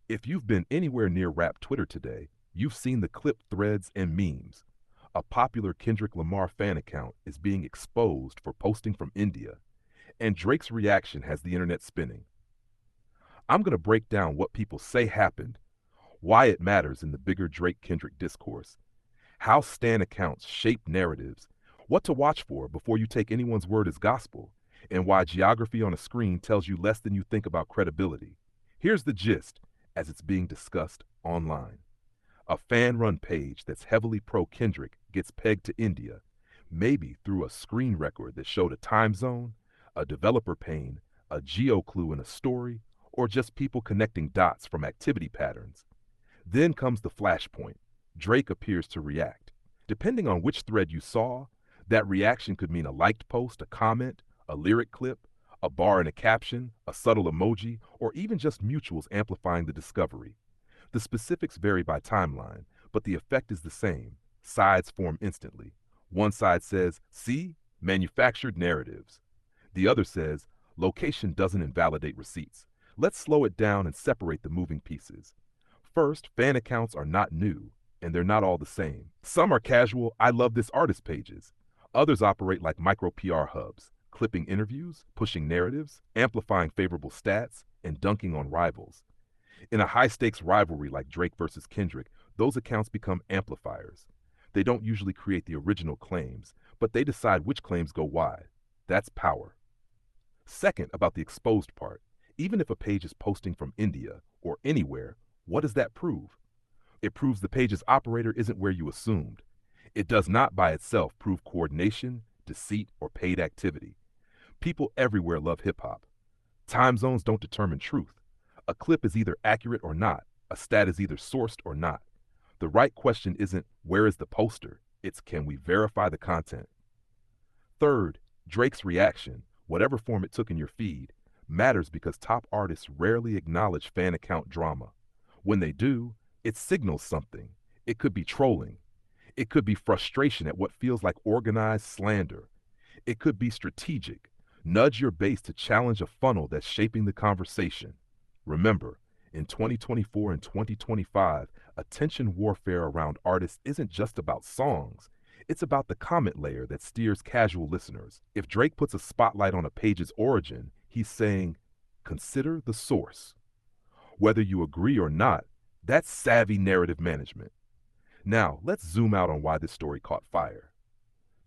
If you've been anywhere near rap Twitter today, you've seen the clip threads and memes. A popular Kendrick Lamar fan account is being exposed for posting from India, and Drake's reaction has the internet spinning. I'm going to break down what people say happened, why it matters in the bigger Drake Kendrick discourse, how Stan accounts shape narratives, what to watch for before you take anyone's word as gospel, and why geography on a screen tells you less than you think about credibility. Here's the gist as it's being discussed online. A fan run page that's heavily pro Kendrick gets pegged to India, maybe through a screen record that showed a time zone, a developer pane, a geo clue in a story, or just people connecting dots from activity patterns. Then comes the flashpoint. Drake appears to react. Depending on which thread you saw, that reaction could mean a liked post, a comment, a lyric clip, a bar in a caption, a subtle emoji, or even just mutuals amplifying the discovery. The specifics vary by timeline, but the effect is the same. Sides form instantly. One side says, see, manufactured narratives. The other says, location doesn't invalidate receipts. Let's slow it down and separate the moving pieces. First, fan accounts are not new, and they're not all the same. Some are casual, I love this artist pages. Others operate like micro PR hubs, clipping interviews, pushing narratives, amplifying favorable stats, and dunking on rivals. In a high-stakes rivalry like Drake versus Kendrick, those accounts become amplifiers. They don't usually create the original claims, but they decide which claims go wide. That's power. Second, about the exposed part. Even if a page is posting from India or anywhere, what does that prove? It proves the page's operator isn't where you assumed. It does not by itself prove coordination, deceit, or paid activity. People everywhere love hip-hop. Time zones don't determine truth. A clip is either accurate or not. A stat is either sourced or not. The right question isn't, where is the poster? It's, can we verify the content? Third, Drake's reaction, whatever form it took in your feed, matters because top artists rarely acknowledge fan account drama. When they do, it signals something. It could be trolling. It could be frustration at what feels like organized slander. It could be strategic. Nudge your base to challenge a funnel that's shaping the conversation. Remember, in 2024 and 2025, attention warfare around artists isn't just about songs. It's about the comment layer that steers casual listeners. If Drake puts a spotlight on a page's origin, he's saying, consider the source. Whether you agree or not, that's savvy narrative management. Now, let's zoom out on why this story caught fire.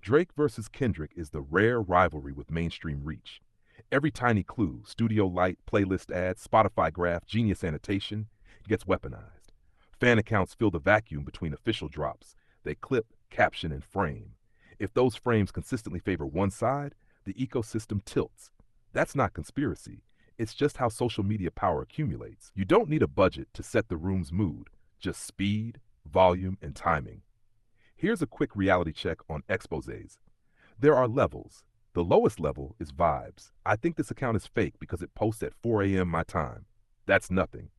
Drake versus Kendrick is the rare rivalry with mainstream reach. Every tiny clue, studio light, playlist ads, Spotify graph, genius annotation, gets weaponized. Fan accounts fill the vacuum between official drops. They clip, caption, and frame. If those frames consistently favor one side, the ecosystem tilts. That's not conspiracy. It's just how social media power accumulates. You don't need a budget to set the room's mood, just speed, volume, and timing. Here's a quick reality check on exposés. There are levels. The lowest level is vibes. I think this account is fake because it posts at 4 a.m. my time. That's nothing.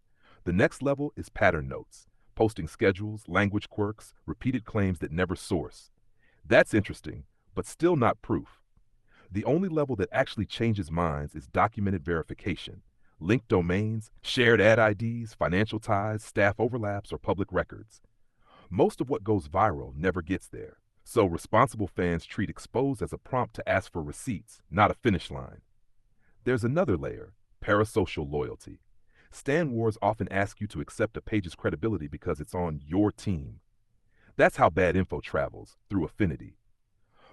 The next level is pattern notes, posting schedules, language quirks, repeated claims that never source. That's interesting, but still not proof. The only level that actually changes minds is documented verification, linked domains, shared ad IDs, financial ties, staff overlaps, or public records. Most of what goes viral never gets there. So responsible fans treat expose as a prompt to ask for receipts, not a finish line. There's another layer, parasocial loyalty. Stan wars often ask you to accept a page's credibility because it's on your team. That's how bad info travels, through affinity.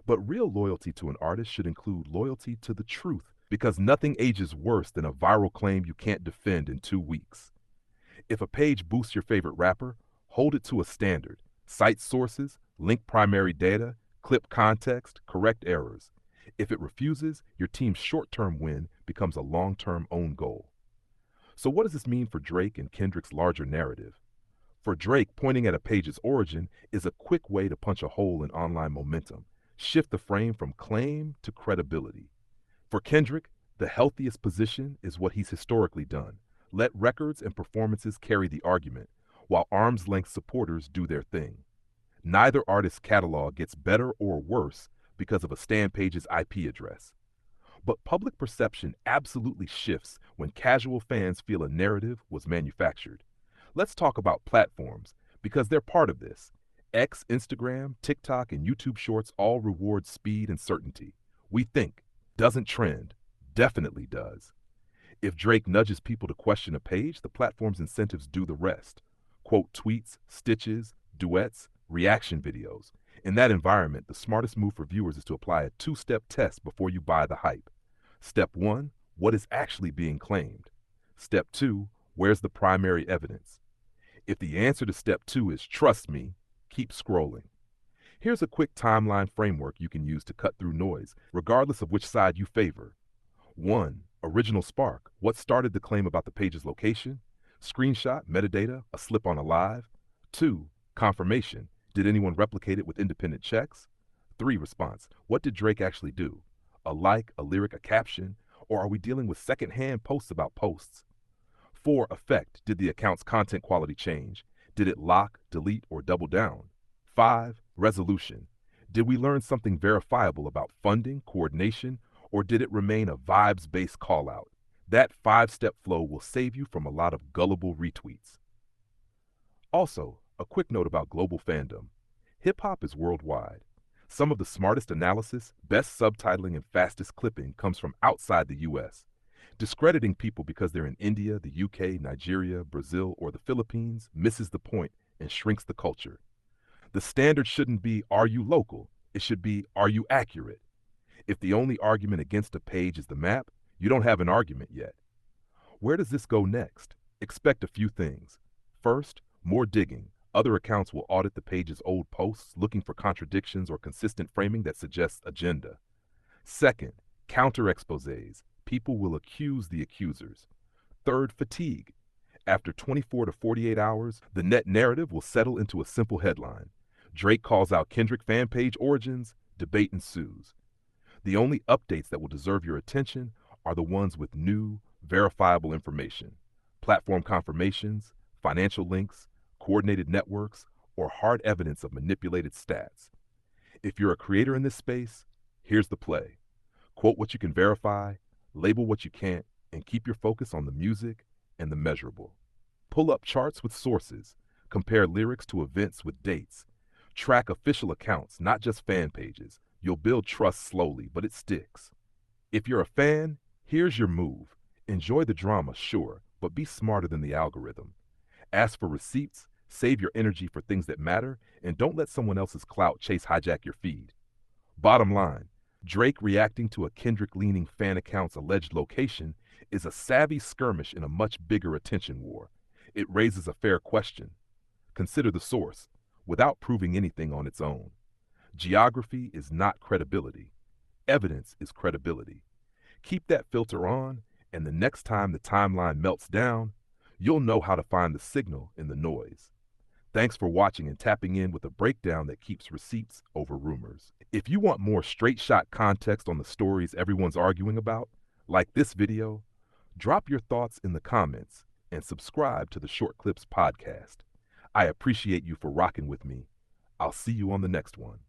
But real loyalty to an artist should include loyalty to the truth, because nothing ages worse than a viral claim you can't defend in 2 weeks. If a page boosts your favorite rapper, hold it to a standard. Cite sources, link primary data, clip context, correct errors. If it refuses, your team's short-term win becomes a long-term own goal. So what does this mean for Drake and Kendrick's larger narrative? For Drake, pointing at a page's origin is a quick way to punch a hole in online momentum, shift the frame from claim to credibility. For Kendrick, the healthiest position is what he's historically done. Let records and performances carry the argument, while arm's-length supporters do their thing. Neither artist's catalog gets better or worse because of a Stan page's IP address. But public perception absolutely shifts when casual fans feel a narrative was manufactured. Let's talk about platforms because they're part of this. X, Instagram, TikTok, and YouTube Shorts all reward speed and certainty. We think, doesn't trend, definitely does. If Drake nudges people to question a page, the platform's incentives do the rest. Quote tweets, stitches, duets, reaction videos. In that environment, the smartest move for viewers is to apply a two-step test before you buy the hype. Step 1, what is actually being claimed? Step 2, where's the primary evidence? If the answer to step 2 is trust me, keep scrolling. Here's a quick timeline framework you can use to cut through noise, regardless of which side you favor. 1. Original spark. What started the claim about the page's location? Screenshot, metadata, a slip on a live. 2. Confirmation. Did anyone replicate it with independent checks? 3. Response. What did Drake actually do? A like, a lyric, a caption? Or are we dealing with secondhand posts about posts? 4. Effect. Did the account's content quality change? Did it lock, delete, or double down? 5. Resolution. Did we learn something verifiable about funding, coordination, or did it remain a vibes-based call-out? That 5-step flow will save you from a lot of gullible retweets. Also, a quick note about global fandom. Hip-hop is worldwide. Some of the smartest analysis, best subtitling, and fastest clipping comes from outside the US. Discrediting people because they're in India, the UK, Nigeria, Brazil, or the Philippines misses the point and shrinks the culture. The standard shouldn't be, are you local? It should be, are you accurate? If the only argument against a page is the map, you don't have an argument yet. Where does this go next? Expect a few things. First, more digging. Other accounts will audit the page's old posts, looking for contradictions or consistent framing that suggests agenda. Second, counter exposés. People will accuse the accusers. Third, fatigue. After 24 to 48 hours, the net narrative will settle into a simple headline. Drake calls out Kendrick fan page origins, debate ensues. The only updates that will deserve your attention are the ones with new, verifiable information. Platform confirmations, financial links, coordinated networks, or hard evidence of manipulated stats. If you're a creator in this space, here's the play. Quote what you can verify, label what you can't, and keep your focus on the music and the measurable. Pull up charts with sources, compare lyrics to events with dates, track official accounts, not just fan pages. You'll build trust slowly, but it sticks. If you're a fan, here's your move. Enjoy the drama, sure, but be smarter than the algorithm. Ask for receipts, save your energy for things that matter, and don't let someone else's clout hijack your feed. Bottom line, Drake reacting to a Kendrick-leaning fan account's alleged location is a savvy skirmish in a much bigger attention war. It raises a fair question. Consider the source, without proving anything on its own. Geography is not credibility. Evidence is credibility. Keep that filter on, and the next time the timeline melts down, you'll know how to find the signal in the noise. Thanks for watching and tapping in with a breakdown that keeps receipts over rumors. If you want more straight-shot context on the stories everyone's arguing about, like this video, drop your thoughts in the comments and subscribe to the Short Clips Podcast. I appreciate you for rocking with me. I'll see you on the next one.